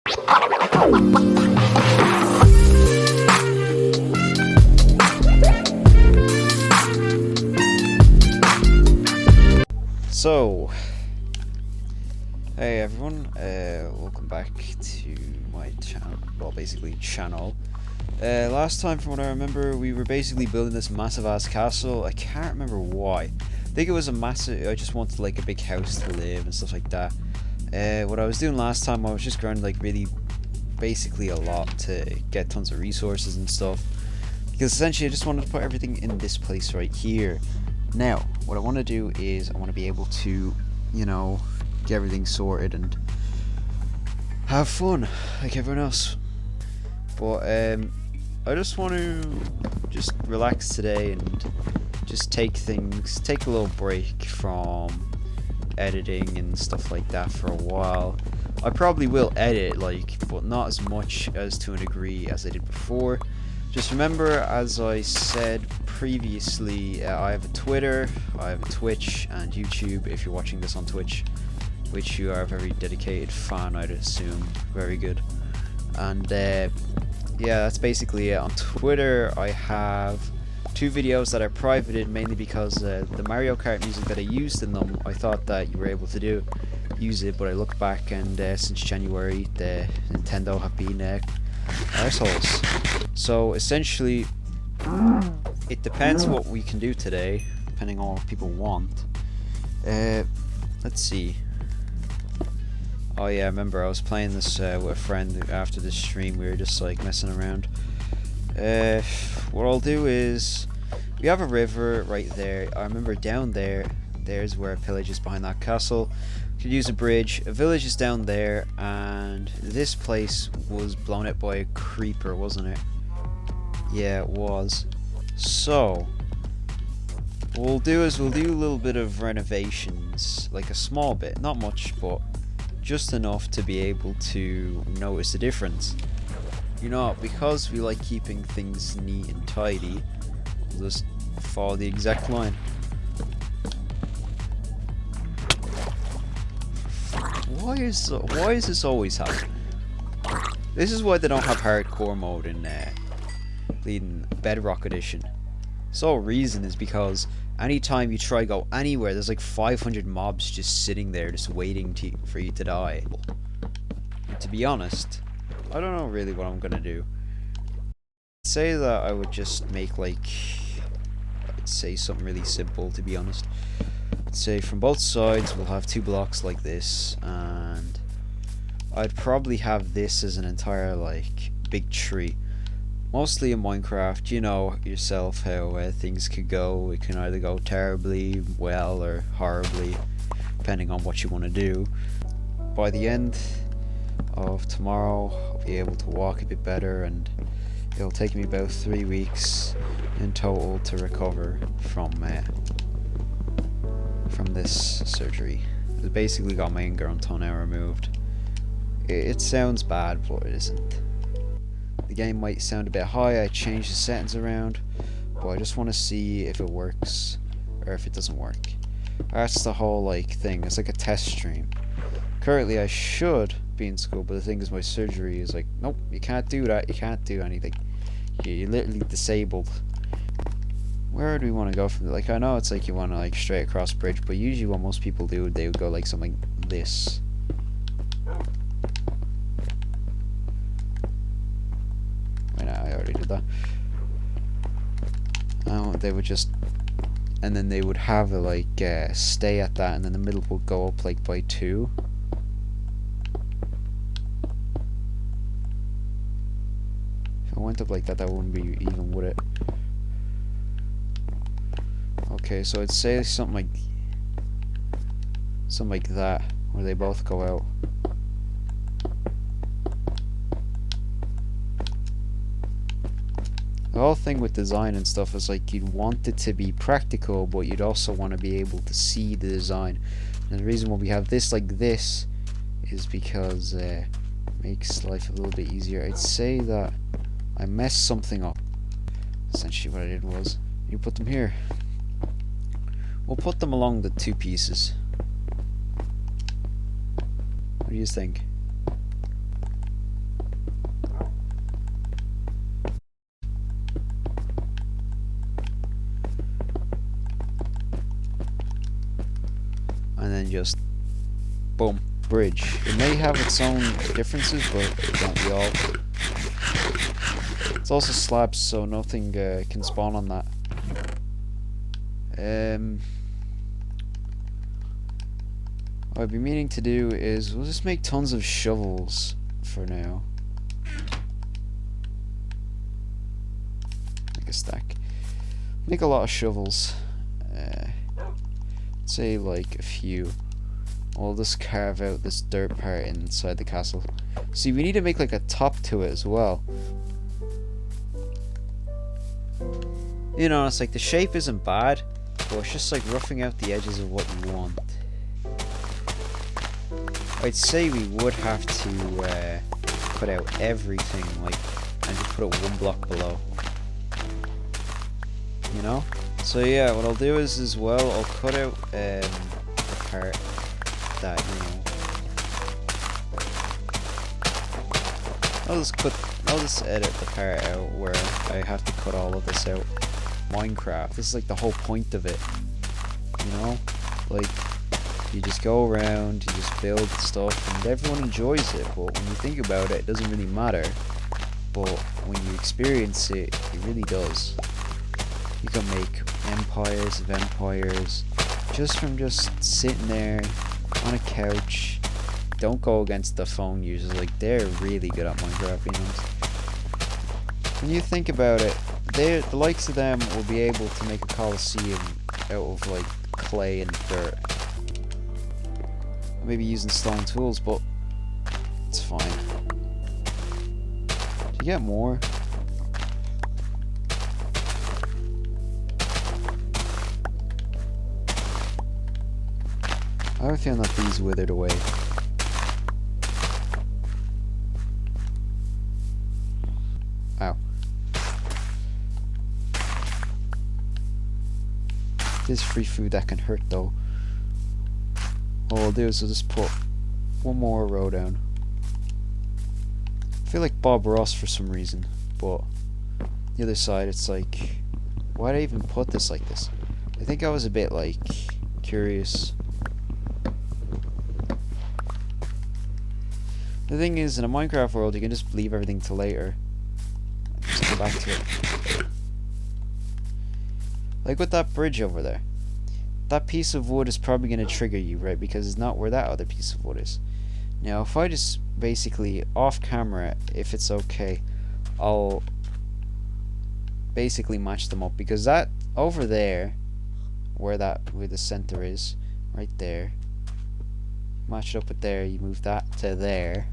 So, hey everyone, welcome back to my channel, well basically channel. Last time from what I remember we were basically building this massive ass castle. I can't remember why. I think it was I just wanted like a big house to live and stuff like that. What I was doing last time, I was just grinding like basically a lot to get tons of resources and stuff. Because essentially I just wanted to put everything in this place right here. Now, what I want to do is I want to be able to, you know, get everything sorted and have fun like everyone else. But I just want to just relax today and just take a little break from editing and stuff like that for a while. I probably will edit, but not as much as to a degree as I did before. Just remember, as I said previously, I have a Twitter, I have a Twitch, and YouTube if you're watching this on Twitch, which you are a very dedicated fan, I'd assume. Very good. And yeah, that's basically it. On Twitter, I have 2 videos that are privated, mainly because the Mario Kart music that I used in them, I thought that you were able to use it, but I looked back and since January, the Nintendo have been assholes. So essentially, it depends what we can do today, depending on what people want. Let's see. Oh yeah, I remember I was playing this with a friend after the stream. We were just like messing around. What I'll do is, we have a river right there. I remember down there's where a village is behind that castle. Could use a bridge. A village is down there, and this place was blown up by a creeper, wasn't it? Yeah, it was. So what we'll do is we'll do a little bit of renovations, like a small bit, not much, but just enough to be able to notice the difference. You know, because we like keeping things neat and tidy, we'll just follow the exact line. Why is this always happening? This is why they don't have hardcore mode in Leading Bedrock Edition. Sole reason is because anytime you try go anywhere, there's like 500 mobs just sitting there, just waiting for you to die. And to be honest, I don't know really what I'm gonna do. I'd say that I would just make I'd say something really simple, to be honest. I'd say from both sides we'll have 2 blocks like this, and I'd probably have this as an entire big tree. Mostly in Minecraft, you know yourself how things could go. It can either go terribly well or horribly, depending on what you want to do. By the end of tomorrow, I'll be able to walk a bit better, and it'll take me about 3 weeks in total to recover from this surgery. I basically got my ingrown toenail removed. It sounds bad, but it isn't. The game might sound a bit high. I changed the settings around, but I just want to see if it works or if it doesn't work. That's the whole thing. It's like a test stream. Currently I should be in school, but the thing is my surgery is nope, you can't do that, you can't do anything. You're literally disabled. Where do we want to go from I know it's you want to straight across bridge, but usually what most people do, they would go something like this. I already did that. They would just, and then they would have a stay at that, and then the middle would go up by 2. If it went up like that, that wouldn't be even, would it? Okay, so I'd say something like that, where they both go out. The whole thing with design and stuff is you'd want it to be practical, but you'd also want to be able to see the design. And the reason why we have this like this is because it makes life a little bit easier. I'd say that I messed something up. Essentially what I did was, you put them here. We'll put them along the 2 pieces. What do you think? then just boom, bridge. It may have its own differences, but don't we all? It's also slabs, so nothing can spawn on that. What I'd be meaning to do is we'll just make tons of shovels for now. Make a stack. Make a lot of shovels. Say like a few. We'll just carve out this dirt part inside the castle. See, we need to make like a top to it as well. You know, it's like the shape isn't bad, but it's just like roughing out the edges of what you want. I'd say we would have to cut out everything, like, and just put it one block below. You know? So yeah, what I'll do is as well, I'll cut out the part that, you know, I'll just edit the part out where I have to cut all of this out. Minecraft, this is like the whole point of it, you know, like, you just go around, you just build stuff, and everyone enjoys it, but when you think about it, it doesn't really matter, but when you experience it, it really does. You can make empires of empires, just from just sitting there, on a couch. Don't go against the phone users, like, they're really good at Minecraft, you know. When you think about it, the likes of them will be able to make a coliseum out of like clay and dirt. Maybe using stone tools, but it's fine. Do you get more? I have a feeling that these withered away. Ow. There's free food that can hurt though. What I'll do is I'll just put one more row down. I feel like Bob Ross for some reason, but the other side it's like, why did I even put this like this? I think I was a bit like curious. The thing is, in a Minecraft world you can just leave everything till later. Just go back to it. Like with that bridge over there. That piece of wood is probably going to trigger you, right? Because it's not where that other piece of wood is. Now, if I just basically, off camera, if it's okay, I'll basically match them up. Because that, over there, where the center is, right there, match it up with there, you move that to there,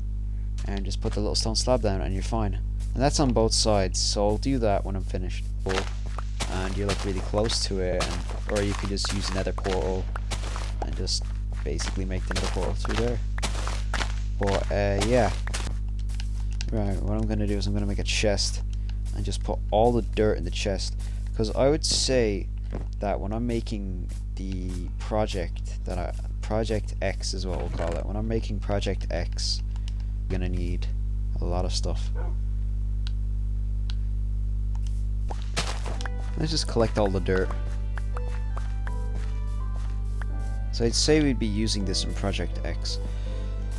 and just put the little stone slab down, and you're fine. And that's on both sides, so I'll do that when I'm finished. And you're like really close to it, or you can just use another portal and just basically make another portal through there. But yeah, right, what I'm gonna do is I'm gonna make a chest and just put all the dirt in the chest, because I would say that when I'm making the project Project X is what we'll call it, when I'm making Project X, I'm gonna need a lot of stuff. Let's just collect all the dirt. So I'd say we'd be using this in Project X.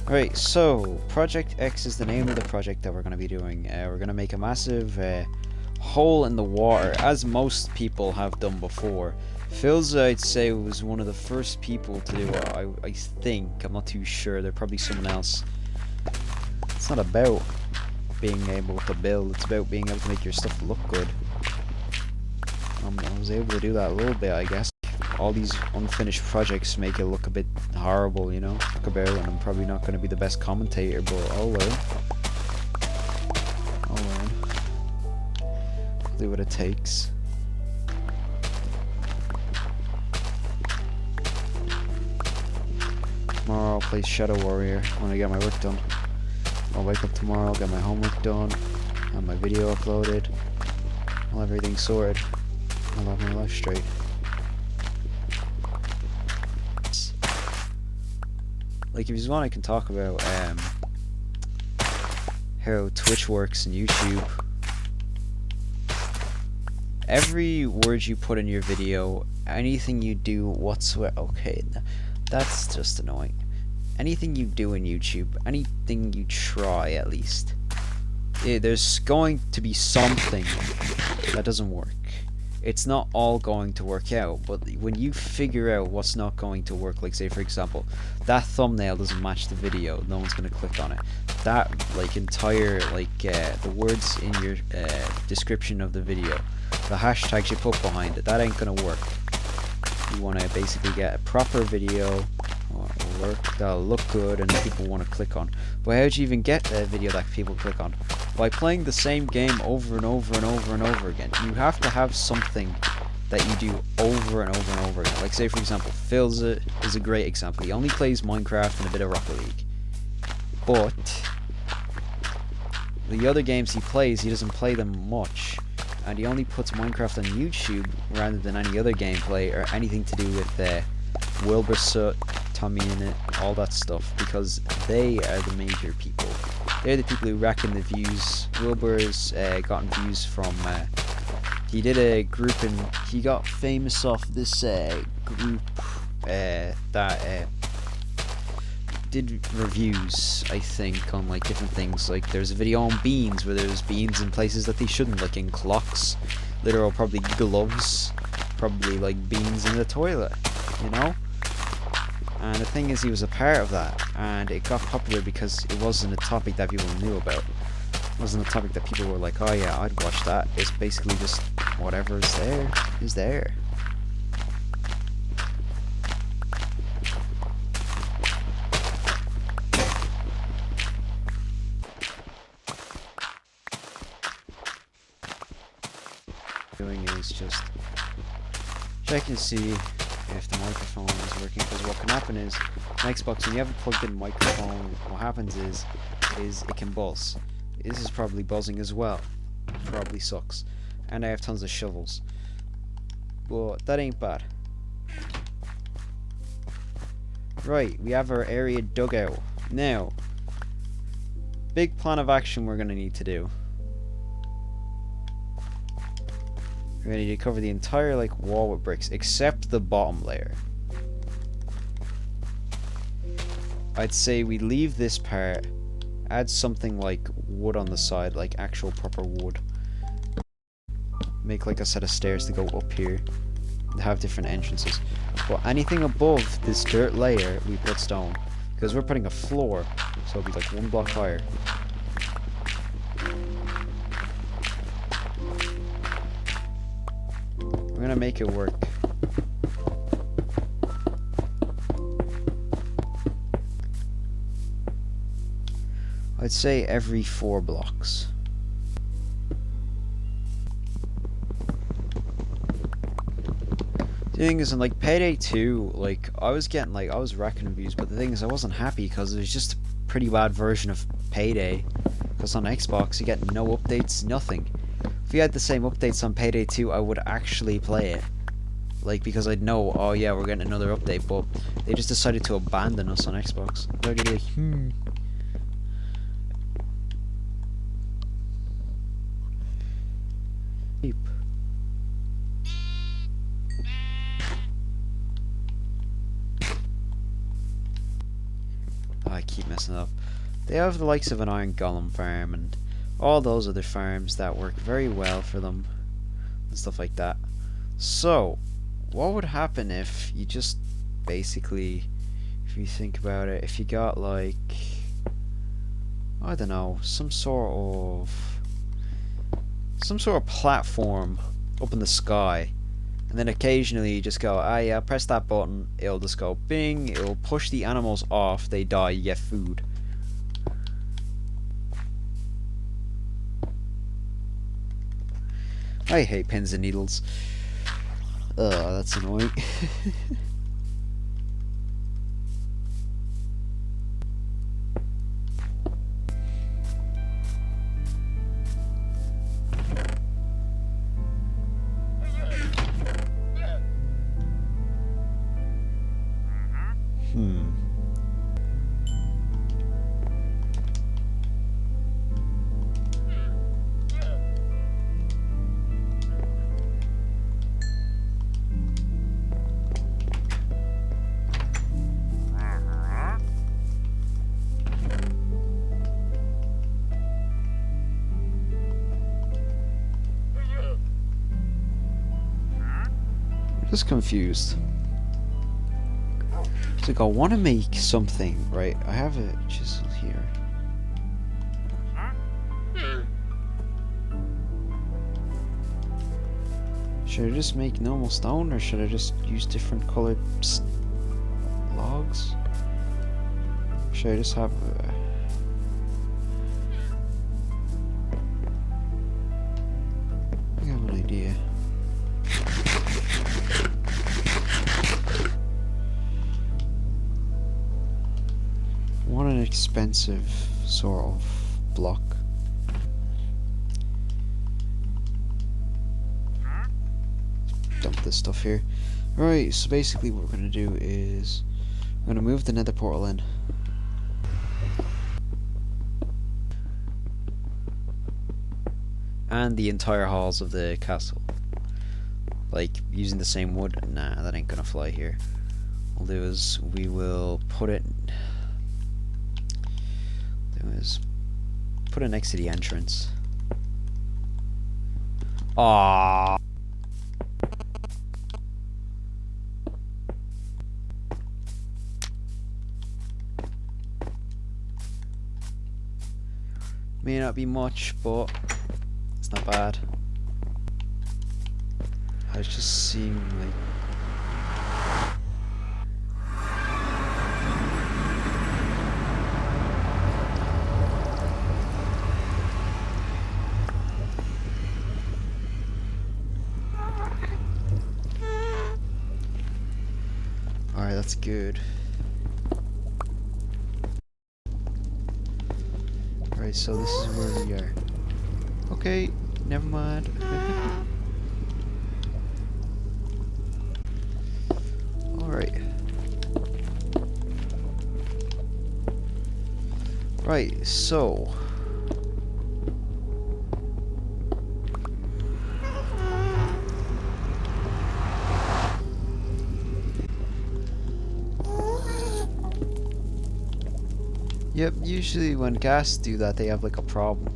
Alright, so Project X is the name of the project that we're going to be doing. We're going to make a massive hole in the water, as most people have done before. Phil's, I'd say, was one of the first people to do it, I think. I'm not too sure. There's probably someone else. It's not about being able to build, it's about being able to make your stuff look good. I was able to do that a little bit, I guess. All these unfinished projects make it look a bit horrible, you know? Talk about it, and I'm probably not going to be the best commentator, but I'll learn. I'll do what it takes. Tomorrow I'll play Shadow Warrior when I get my work done. I'll wake up tomorrow, get my homework done, have my video uploaded, I'll have everything sorted. I'll have my life straight. Like, if you want, I can talk about how Twitch works and YouTube. Every word you put in your video, anything you do whatsoever. Okay, That's just annoying. Anything you do in YouTube, anything you try at least, there's going to be something that doesn't work. It's not all going to work out, but when you figure out what's not going to work, like say for example, that thumbnail doesn't match the video, no one's going to click on it. That like entire the words in your description of the video, the hashtags you put behind it, that ain't going to work. You want to basically get a proper video that'll look good and people want to click on. But how do you even get a video that people click on? By playing the same game over and over and over and over again. You have to have something that you do over and over and over again. Like say for example, Phil's is a great example. He only plays Minecraft and a bit of Rocket League. But the other games he plays, he doesn't play them much. And he only puts Minecraft on YouTube rather than any other gameplay or anything to do with Wilbur, Tommy in it, all that stuff, because they are the major people. They're the people who reckon the views. Wilbur's gotten views from he did a group and he got famous off this group that did reviews, I think, on like different things. Like there's a video on beans where there's beans in places that they shouldn't, like in clocks, literal probably gloves, probably like beans in the toilet, you know? And the thing is, he was a part of that, and it got popular because it wasn't a topic that people knew about. It wasn't a topic that people were like, oh yeah, I'd watch that. It's basically just whatever is there, is there. Doing is just checking to see if the microphone is working, because what can happen is on Xbox, when you have a plugged in microphone, what happens is it can buzz. This is probably buzzing as well. Probably sucks. And I have tons of shovels. But that ain't bad. Right, we have our area dug out. Now, big plan of action we're gonna need to do. We're gonna need to cover the entire like wall with bricks, except the bottom layer. I'd say we leave this part, add something like wood on the side, like actual proper wood. Make like a set of stairs to go up here, and have different entrances. But anything above this dirt layer, we put stone, because we're putting a floor, so it'll be like 1 block higher. We're gonna make it work. I'd say every 4 blocks. The thing is, in like Payday 2, like I was racking reviews, but the thing is, I wasn't happy because it was just a pretty bad version of Payday. Because on Xbox, you get no updates, nothing. If you had the same updates on Payday 2, I would actually play it. Like, because I'd know, oh yeah, we're getting another update, but they just decided to abandon us on Xbox. They're like, I keep messing up. They have the likes of an Iron Golem farm and all those other farms that work very well for them and stuff like that. So, what would happen if you just basically, if you think about it, if you got like, I don't know, some sort of platform up in the sky, and then occasionally you just go, ah yeah, press that button, it'll just go bing, it'll push the animals off, they die, you get food. I hate pins and needles. Ugh, that's annoying. Just confused. It's like I want to make something, right? I have a chisel here. Should I just make normal stone, or should I just use different colored logs? Should I just have I have an idea. I want an expensive sort of block. Dump this stuff here. Right, so basically what we're gonna do is I'm gonna move the nether portal in. And the entire halls of the castle. Like, using the same wood? Nah, that ain't gonna fly here. What we'll do is we will put it next to the entrance. Ah. May not be much, but it's not bad. I was just seeing like alright, that's good. Right, so this is where we are. Okay, never mind. Alright. Right, so yep, usually when ghasts do that, they have like a problem.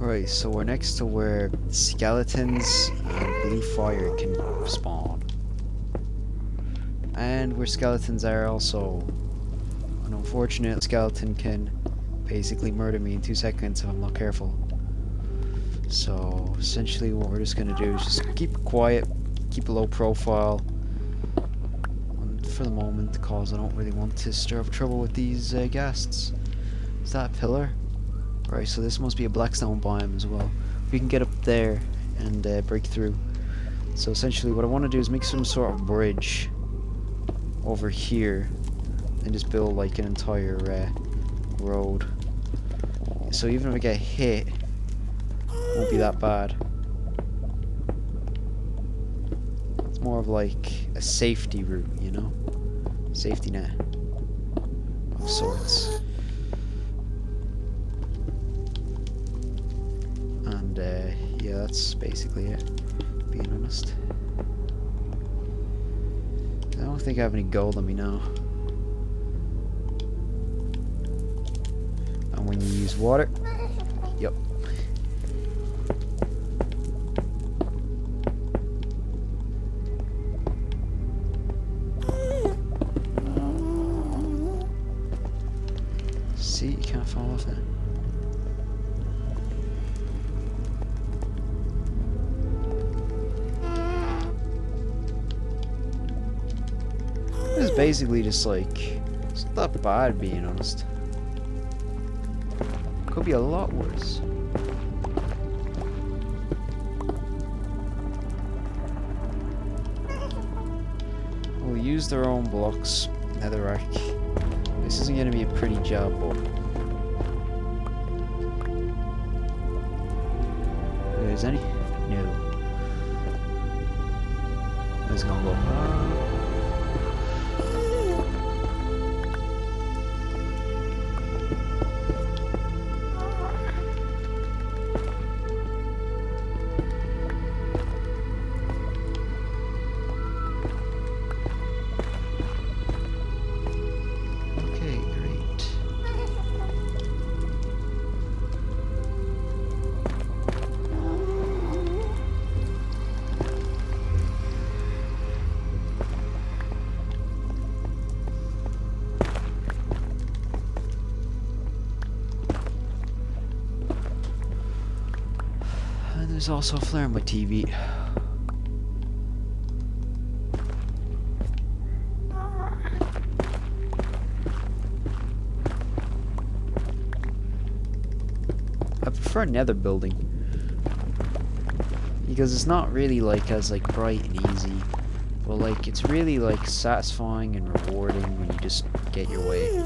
Alright, so we're next to where skeletons and blue fire can spawn. And where skeletons are also, an unfortunate skeleton can basically murder me in 2 seconds if I'm not careful. So essentially what we're just going to do is just keep it quiet, keep a low profile for the moment, because I don't really want to stir up trouble with these ghasts. Is that a pillar? Right, so this must be a blackstone biome as well. We can get up there and break through. So essentially what I want to do is make some sort of bridge over here and just build like an entire road. So even if I get hit, it won't be that bad. It's more of like a safety route, you know? Safety net of sorts. And yeah, that's basically it, being honest. I don't think I have any gold on me now. And when you use water, yep. See, you can't fall off there. It's basically just like, it's not bad, being honest. Could be a lot worse. We'll use use their own blocks. Netherrack. This isn't going to be a pretty job, but is any? No. It's gonna go. Okay, great. And there's also a flare on my TV. I prefer Nether building because it's not really like as like bright and easy, but like it's really like satisfying and rewarding when you just get your way.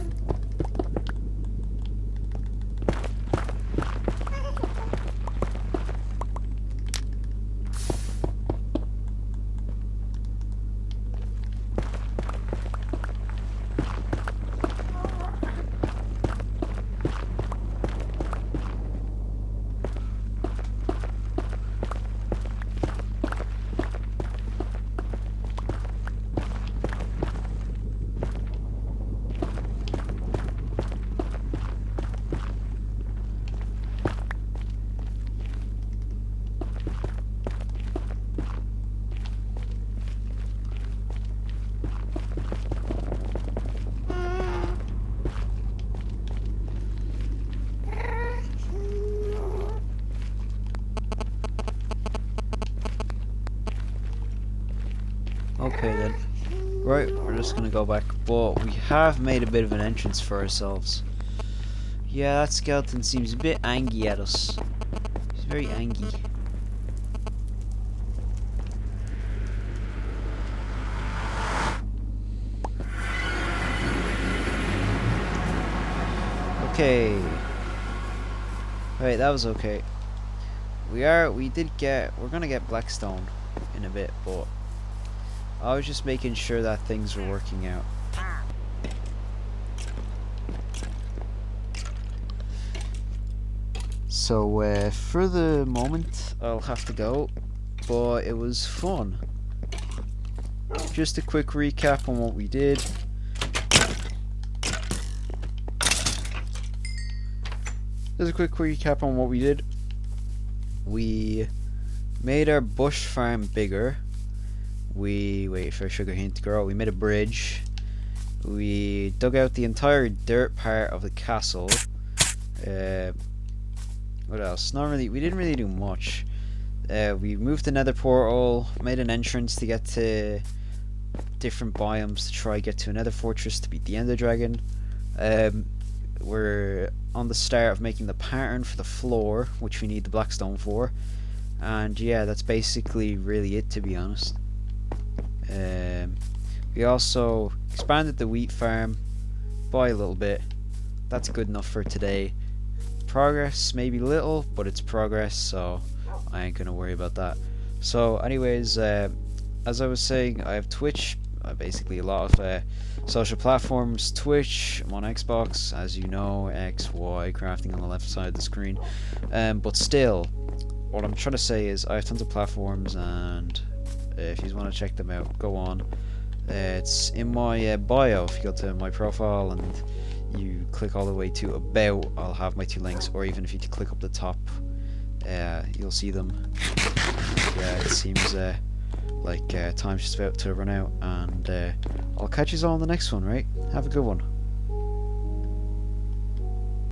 Okay then. Right, we're just gonna go back, but we have made a bit of an entrance for ourselves. Yeah, that skeleton seems a bit angry at us. He's very angry. Okay. Right, that was okay. We're gonna get Blackstone in a bit, but I was just making sure that things were working out. So for the moment I'll have to go, but it was fun. Just a quick recap on what we did. We made our bush farm bigger. We wait for sugar cane to grow. We made a bridge. We dug out the entire dirt part of the castle. What else? We didn't really do much. We moved the nether portal, made an entrance to get to different biomes to try get to another fortress to beat the Ender Dragon. We're on the start of making the pattern for the floor, which we need the blackstone for. And yeah, that's basically really it, to be honest. We also expanded the wheat farm by a little bit. That's good enough for today. Progress, maybe little, but it's progress, so I ain't gonna worry about that. So anyways, as I was saying, I have Twitch, basically a lot of social platforms. Twitch, I'm on Xbox, as you know, X, Y, crafting on the left side of the screen. But still, what I'm trying to say is I have tons of platforms, and if you want to check them out, go on. It's in my bio. If you go to my profile and you click all the way to about, I'll have my 2 links, or even if you click up the top, you'll see them. Yeah, it seems like time's just about to run out, and I'll catch you all in the next one, right? Have a good one.